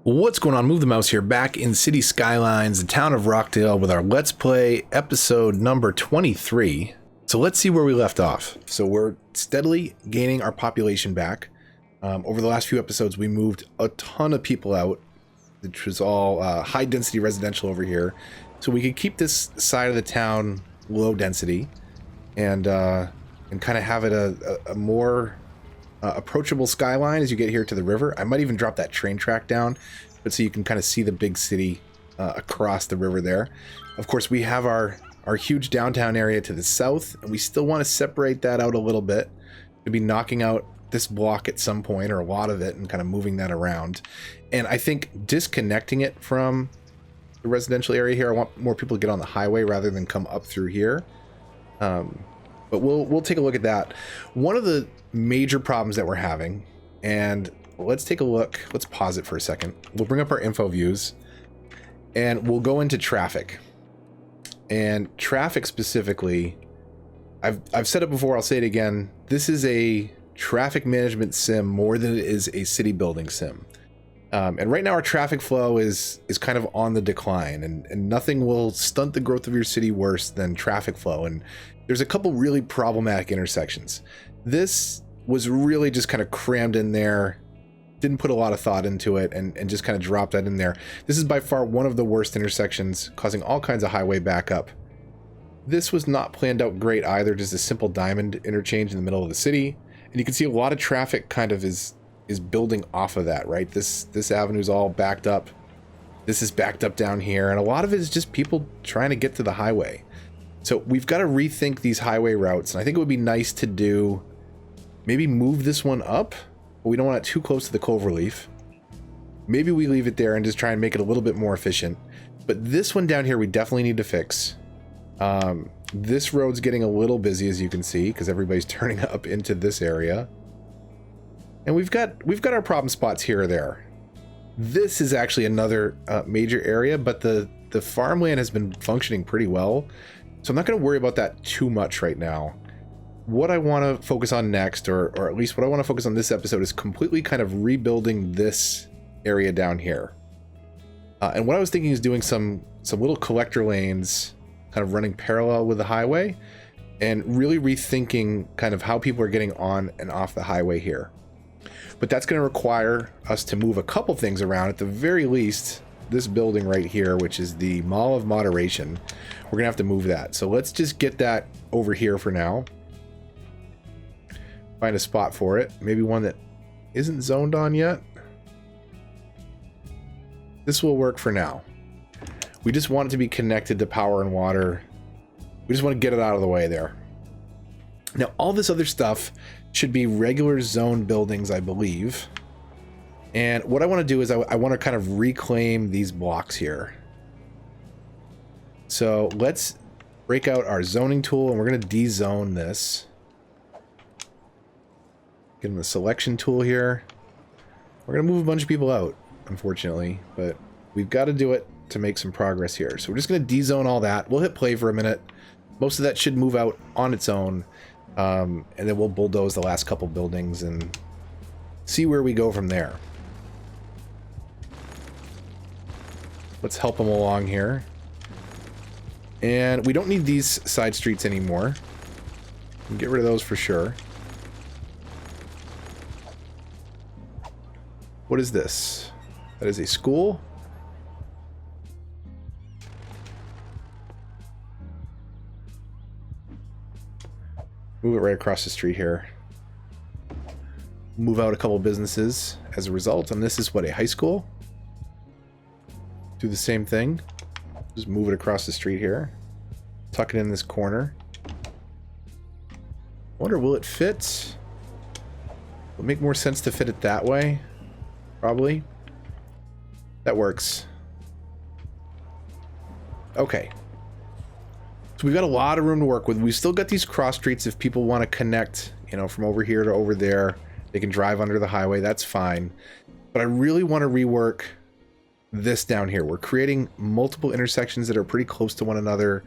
What's going on? Move the Mouse here, back in City Skylines, the town of Rockdale, with our Let's Play episode number 23. So let's see where we left off. So we're steadily gaining our population back. Over the last few episodes, we moved a ton of people out, which was all high density residential over here. So we could keep this side of the town low density and kind of have it a more approachable skyline as you get here to the river. I might even drop that train track down, but so you can kind of see the big city across the river there. Of course, we have our huge downtown area to the south, and we still want to separate that out a little bit. We'll be knocking out this block at some point, or a lot of it, and kind of moving that around. And I think disconnecting it from the residential area here, I want more people to get on the highway rather than come up through here. But we'll take a look at that. One of the major problems that we're having, and let's take a look. Let's pause it for a second. We'll bring up our info views, and we'll go into traffic. And traffic specifically, I've said it before, I'll say it again. This is a traffic management sim more than it is a city building sim. And right now our traffic flow is kind of on the decline, and nothing will stunt the growth of your city worse than traffic flow. And there's a couple really problematic intersections. This was really just kind of crammed in there, didn't put a lot of thought into it, and just kind of dropped that in there. This is by far one of the worst intersections, causing all kinds of highway backup. This was not planned out great either, just a simple diamond interchange in the middle of the city. And you can see a lot of traffic kind of is building off of that, right? This avenue's all backed up. This is backed up down here, and a lot of it is just people trying to get to the highway. So we've got to rethink these highway routes, and I think it would be nice to do, maybe move this one up, but we don't want it too close to the cloverleaf. Maybe we leave it there and just try and make it a little bit more efficient. But this one down here we definitely need to fix. This road's getting a little busy, as you can see, because everybody's turning up into this area. And we've got our problem spots here or there. This is actually another major area, but the farmland has been functioning pretty well. So I'm not going to worry about that too much right now. What I want to focus on next, or at least what I want to focus on this episode, is completely kind of rebuilding this area down here. And what I was thinking is doing some little collector lanes kind of running parallel with the highway, and really rethinking kind of how people are getting on and off the highway here. But that's going to require us to move a couple things around. At the very least, this building right here, which is the Mall of Moderation, we're going to have to move that. So let's just get that over here for now. Find a spot for it. Maybe one that isn't zoned on yet. This will work for now. We just want it to be connected to power and water. We just want to get it out of the way there. Now, all this other stuff should be regular zone buildings, I believe. And what I want to do is I want to kind of reclaim these blocks here. So let's break out our zoning tool, and we're going to de-zone this. Get in the selection tool here. We're going to move a bunch of people out, unfortunately, but we've got to do it to make some progress here. So we're just going to de-zone all that. We'll hit play for a minute. Most of that should move out on its own. And then we'll bulldoze the last couple buildings and see where we go from there. Let's help them along here. And we don't need these side streets anymore. We'll get rid of those for sure. What is this? That is a school. Move it right across the street here. Move out a couple businesses as a result. And this is what, a high school? Do the same thing. Just move it across the street here. Tuck it in this corner. Wonder, will it fit? Will it make more sense to fit it that way? Probably. That works. Okay. So we've got a lot of room to work with. We've still got these cross streets. If people want to connect, you know, from over here to over there, they can drive under the highway. That's fine. But I really want to rework this down here. We're creating multiple intersections that are pretty close to one another.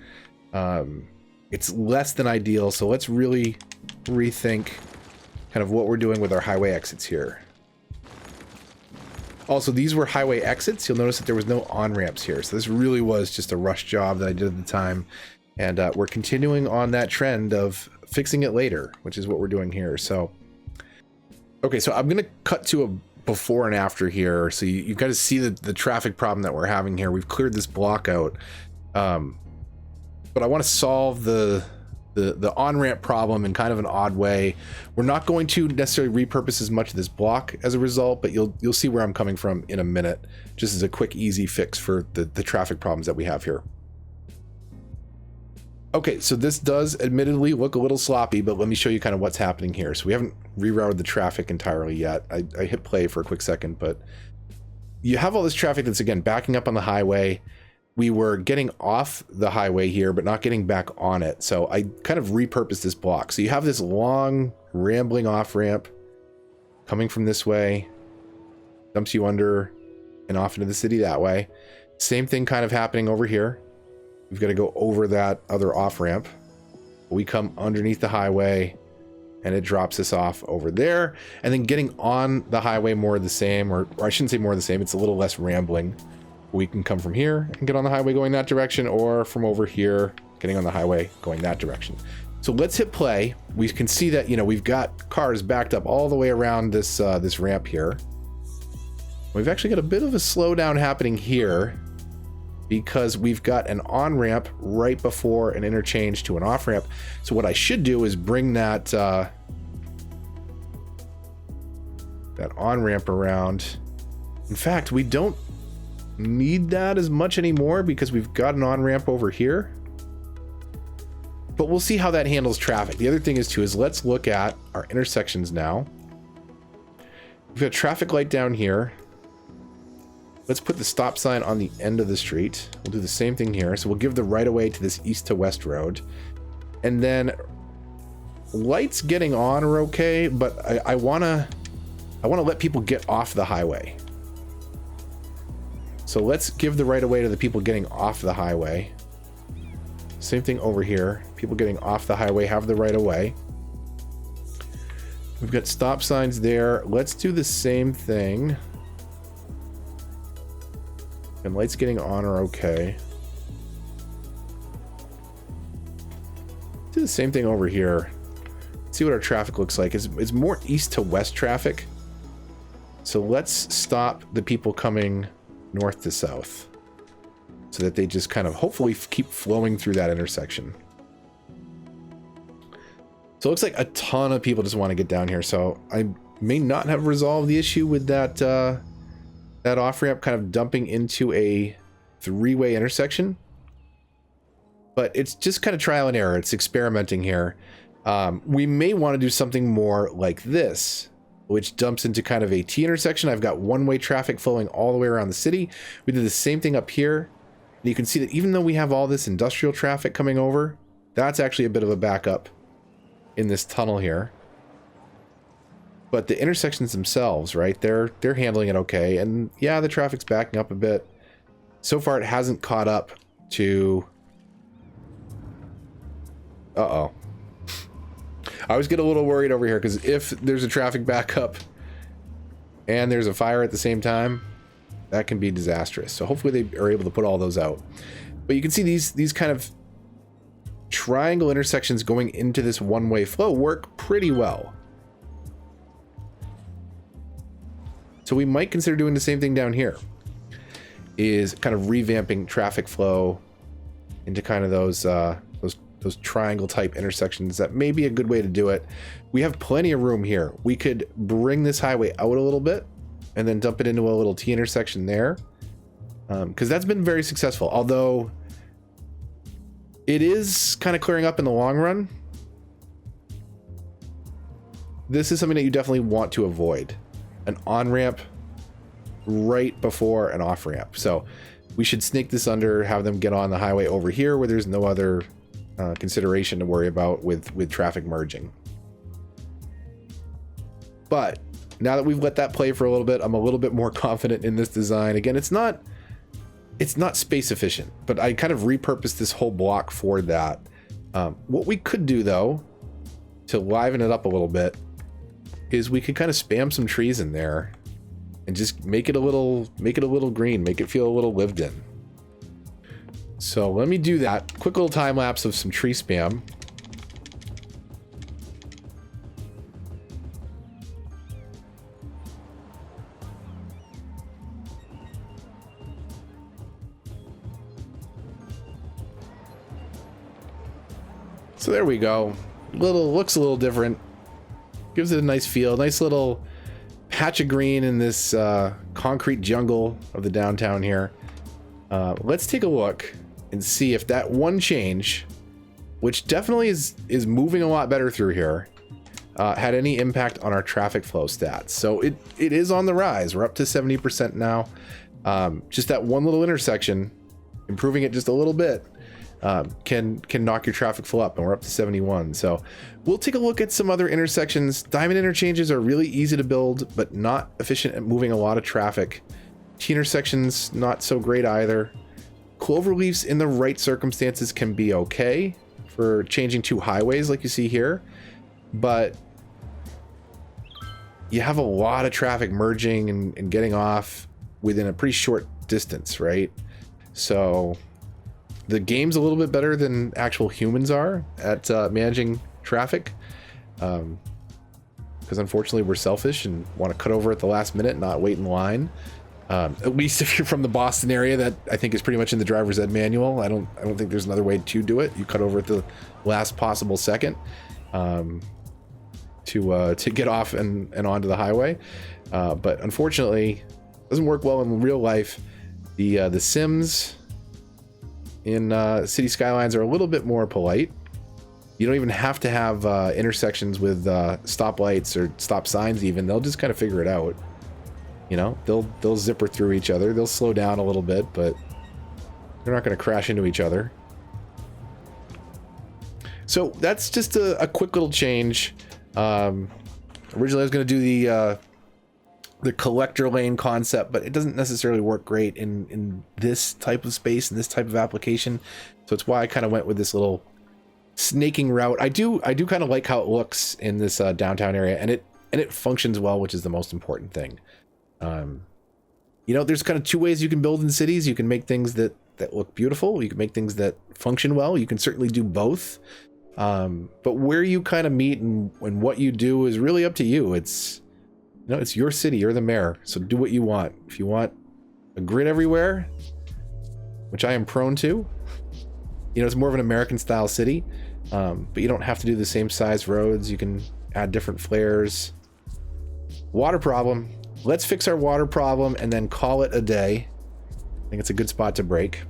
It's less than ideal. So let's really rethink kind of what we're doing with our highway exits here. Also, these were highway exits. You'll notice that there was no on-ramps here. So this really was just a rush job that I did at the time. And we're continuing on that trend of fixing it later, which is what we're doing here. So, okay, so I'm going to cut to a before and after here. So you've got to see the traffic problem that we're having here. We've cleared this block out. But I want to solve the on-ramp problem in kind of an odd way. We're not going to necessarily repurpose as much of this block as a result, but you'll see where I'm coming from in a minute, just as a quick, easy fix for the traffic problems that we have here. Okay, so this does admittedly look a little sloppy, but let me show you kind of what's happening here. So we haven't rerouted the traffic entirely yet. I hit play for a quick second, but you have all this traffic that's, again, backing up on the highway. We were getting off the highway here, but not getting back on it. So I kind of repurposed this block. So you have this long, rambling off-ramp coming from this way, dumps you under and off into the city that way. Same thing kind of happening over here. We've got to go over that other off-ramp. We come underneath the highway and it drops us off over there. And then getting on the highway more of the same, or I shouldn't say more of the same, it's a little less rambling. We can come from here and get on the highway going that direction, or from over here, getting on the highway going that direction. So let's hit play. We can see that, you know, we've got cars backed up all the way around this, this ramp here. We've actually got a bit of a slowdown happening here, because we've got an on-ramp right before an interchange to an off-ramp. So what I should do is bring that that on-ramp around. In fact, we don't need that as much anymore because we've got an on-ramp over here. But we'll see how that handles traffic. The other thing is too, is let's look at our intersections now. We've got a traffic light down here. Let's put the stop sign on the end of the street. We'll do the same thing here. So we'll give the right of way to this east to west road. And then lights getting on are okay, but I wanna let people get off the highway. So let's give the right of way to the people getting off the highway. Same thing over here. People getting off the highway have the right of way. We've got stop signs there. Let's do the same thing. And lights getting on are okay. Do the same thing over here. See what our traffic looks like. It's more east to west traffic. So let's stop the people coming north to south, so that they just kind of hopefully keep flowing through that intersection. So it looks like a ton of people just want to get down here. So I may not have resolved the issue with that that off-ramp kind of dumping into a three-way intersection, but it's just kind of trial and error. It's experimenting here. We may want to do something more like this, which dumps into kind of a T intersection. I've got one-way traffic flowing all the way around the city. We did the same thing up here. And you can see that even though we have all this industrial traffic coming over, that's actually a bit of a backup in this tunnel here. But the intersections themselves, right, they're handling it okay. And yeah, the traffic's backing up a bit. So far, it hasn't caught up to... Uh-oh. I always get a little worried over here, because if there's a traffic backup and there's a fire at the same time, that can be disastrous. So hopefully they are able to put all those out. But you can see these kind of triangle intersections going into this one-way flow work pretty well. So we might consider doing the same thing down here, is kind of revamping traffic flow into kind of those triangle type intersections. That may be a good way to do it. We have plenty of room here. We could bring this highway out a little bit and then dump it into a little T intersection there, because that's been very successful, although it is kind of clearing up in the long run. This is something that you definitely want to avoid, an on-ramp right before an off-ramp. So we should snake this under, have them get on the highway over here where there's no other consideration to worry about with traffic merging. But now that we've let that play for a little bit, I'm a little bit more confident in this design. Again, it's not space efficient, but I kind of repurposed this whole block for that. What we could do though, to liven it up a little bit, is we could kind of spam some trees in there and just make it a little green, make it feel a little lived in. So let me do that. Quick little time lapse of some tree spam. So there we go. Looks a little different. Gives it a nice feel. Nice little patch of green in this concrete jungle of the downtown here. Let's take a look and see if that one change, which definitely is moving a lot better through here, had any impact on our traffic flow stats. So it is on the rise. We're up to 70% now. Just that one little intersection, improving it just a little bit, can knock your traffic flow up, and we're up to 71. So we'll take a look at some other intersections. Diamond interchanges are really easy to build, but not efficient at moving a lot of traffic. T intersections, not so great either. Cloverleafs in the right circumstances can be okay for changing two highways like you see here, but you have a lot of traffic merging and getting off within a pretty short distance, right? So the game's a little bit better than actual humans are at managing traffic, because unfortunately we're selfish and want to cut over at the last minute, not wait in line. At least if you're from the Boston area, that I think is pretty much in the driver's ed manual. I don't think there's another way to do it. You cut over at the last possible second to get off and onto the highway. But unfortunately, it doesn't work well in real life. The Sims in City Skylines are a little bit more polite. You don't even have to have intersections with stoplights or stop signs even. They'll just kind of figure it out. You know, they'll zipper through each other. They'll slow down a little bit, but they're not going to crash into each other. So that's just a quick little change. Originally I was going to do the collector lane concept, but it doesn't necessarily work great in this type of space, in this type of application. So it's why I kind of went with this little snaking route. I do kind of like how it looks in this downtown area, and it functions well, which is the most important thing. You know, there's kind of two ways you can build in cities. You can make things that look beautiful. You can make things that function well. You can certainly do both. But where you kind of meet and what you do is really up to you. It's, you know, it's your city. You're the mayor. So do what you want. If you want a grid everywhere, which I am prone to, you know, it's more of an American style city. But you don't have to do the same size roads. You can add different flares. Water problem. Let's fix our water problem and then call it a day. I think it's a good spot to break.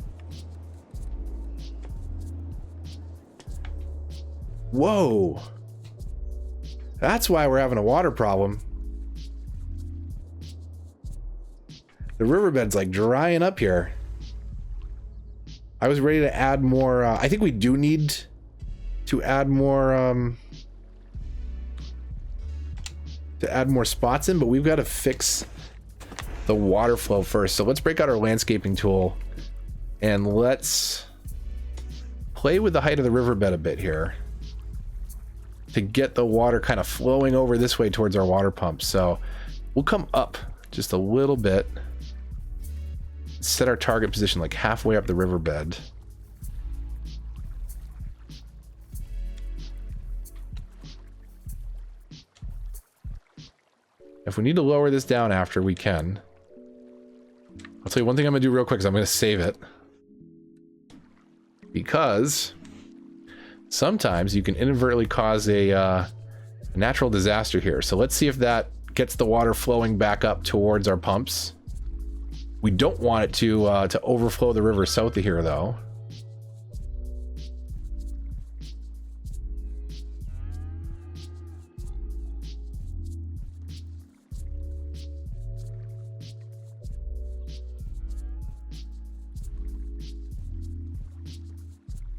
Whoa. That's why we're having a water problem. The riverbed's like drying up here. I was ready to add more. I think we do need to add more spots in, but we've got to fix the water flow first. So let's break out our landscaping tool and let's play with the height of the riverbed a bit here to get the water kind of flowing over this way towards our water pump. So we'll come up just a little bit, set our target position like halfway up the riverbed. If we need to lower this down after, we can. I'll tell you one thing I'm going to do real quick is I'm going to save it. Because sometimes you can inadvertently cause a natural disaster here. So let's see if that gets the water flowing back up towards our pumps. We don't want it to overflow the river south of here, though.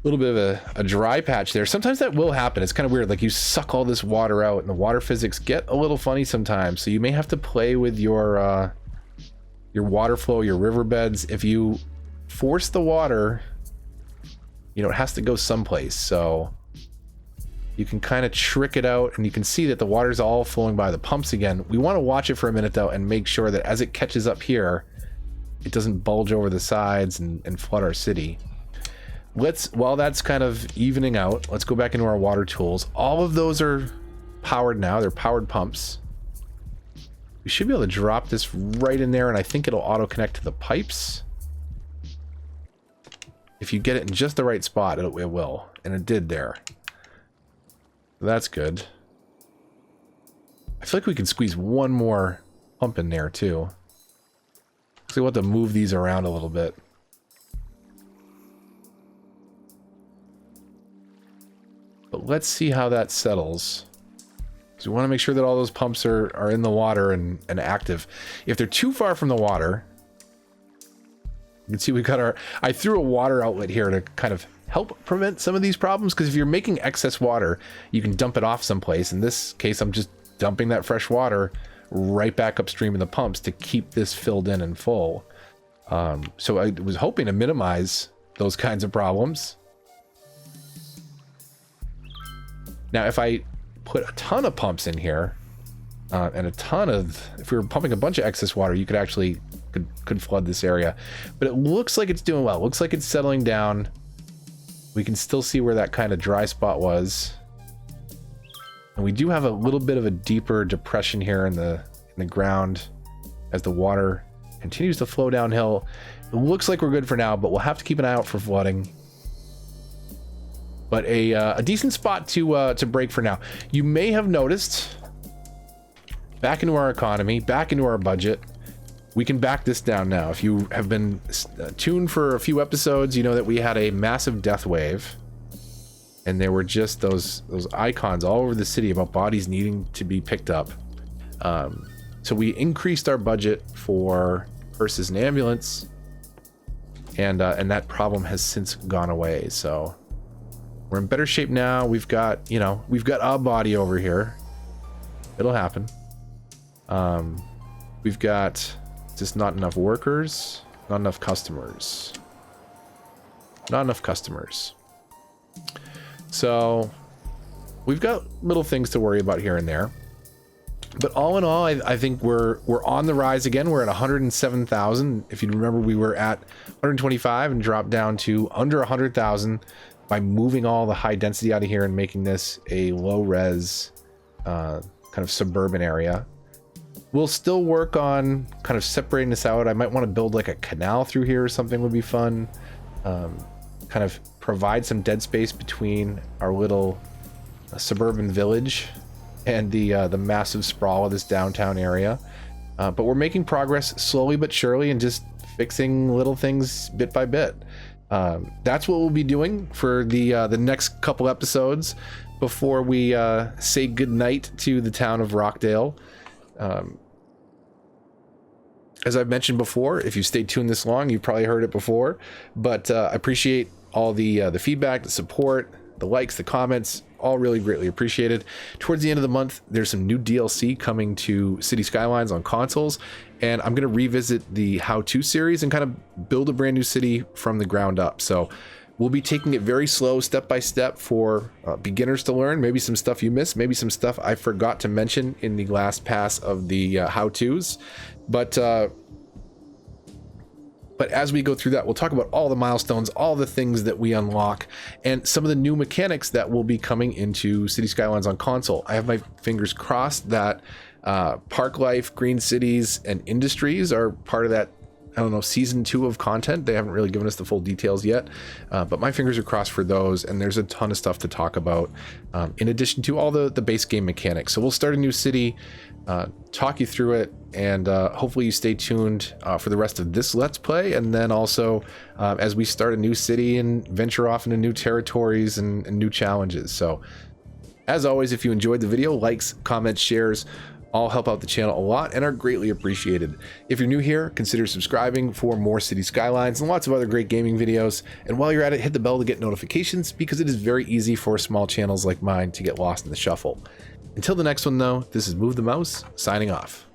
A little bit of a dry patch there. Sometimes that will happen. It's kind of weird. Like you suck all this water out and the water physics get a little funny sometimes. So you may have to play with your water flow, your riverbeds. If you force the water, you know, it has to go someplace. So you can kind of trick it out, and you can see that the water's all flowing by the pumps again. We want to watch it for a minute though and make sure that as it catches up here, it doesn't bulge over the sides and flood our city. While that's kind of evening out, let's go back into our water tools. All of those are powered now. They're powered pumps. We should be able to drop this right in there, and I think it'll auto connect to the pipes. If you get it in just the right spot, it will, and it did there. That's good. I feel like we can squeeze one more pump in there too. So we'll have to move these around a little bit. But let's see how that settles. So we want to make sure that all those pumps are in the water and active. If they're too far from the water, you can see we got I threw a water outlet here to kind of help prevent some of these problems, because if you're making excess water, you can dump it off someplace. In this case, I'm just dumping that fresh water right back upstream in the pumps to keep this filled in and full. So I was hoping to minimize those kinds of problems. Now, if I put a ton of pumps in here, and if we were pumping a bunch of excess water, you could flood this area. But it looks like it's doing well. It looks like it's settling down. We can still see where that kind of dry spot was. And we do have a little bit of a deeper depression here in the ground as the water continues to flow downhill. It looks like we're good for now, but we'll have to keep an eye out for flooding. But a decent spot to break for now. You may have noticed, back into our economy, back into our budget, we can back this down now. If you have been tuned for a few episodes, you know that we had a massive death wave, and there were just those icons all over the city about bodies needing to be picked up. So we increased our budget for hearses and ambulance, and that problem has since gone away. So we're in better shape now. We've got a body over here. It'll happen. We've got just not enough workers, not enough customers. Not enough customers. So we've got little things to worry about here and there. But all in all, I think we're on the rise again. We're at 107,000. If you remember, we were at 125 and dropped down to under 100,000 by moving all the high density out of here and making this a low res kind of suburban area. We'll still work on kind of separating this out. I might want to build like a canal through here or something would be fun. Kind of provide some dead space between our little suburban village and the massive sprawl of this downtown area. But we're making progress slowly but surely and just fixing little things bit by bit. That's what we'll be doing for the next couple episodes before we say goodnight to the town of Rockdale. As I've mentioned before, if you stayed tuned this long, you've probably heard it before, but I appreciate all the feedback, the support, the likes, the comments, all really greatly appreciated. Towards the end of the month, there's some new DLC coming to City Skylines on consoles, and I'm going to revisit the how-to series and kind of build a brand new city from the ground up. So we'll be taking it very slow, step by step, for beginners to learn. Maybe some stuff you missed, maybe some stuff I forgot to mention in the last pass of the how-tos. But as we go through that, we'll talk about all the milestones, all the things that we unlock, and some of the new mechanics that will be coming into City Skylines on console. I have my fingers crossed that Park Life, Green Cities, and Industries are part of that, I don't know, season 2 of content. They haven't really given us the full details yet, but my fingers are crossed for those, and there's a ton of stuff to talk about, in addition to all the base game mechanics. So we'll start a new city, talk you through it, and hopefully you stay tuned for the rest of this Let's Play, and then also as we start a new city and venture off into new territories and new challenges. So as always, if you enjoyed the video, likes, comments, shares all help out the channel a lot and are greatly appreciated. If you're new here, consider subscribing for more City Skylines and lots of other great gaming videos. And while you're at it, hit the bell to get notifications, because it is very easy for small channels like mine to get lost in the shuffle. Until the next one though, this is Move the Mouse, signing off.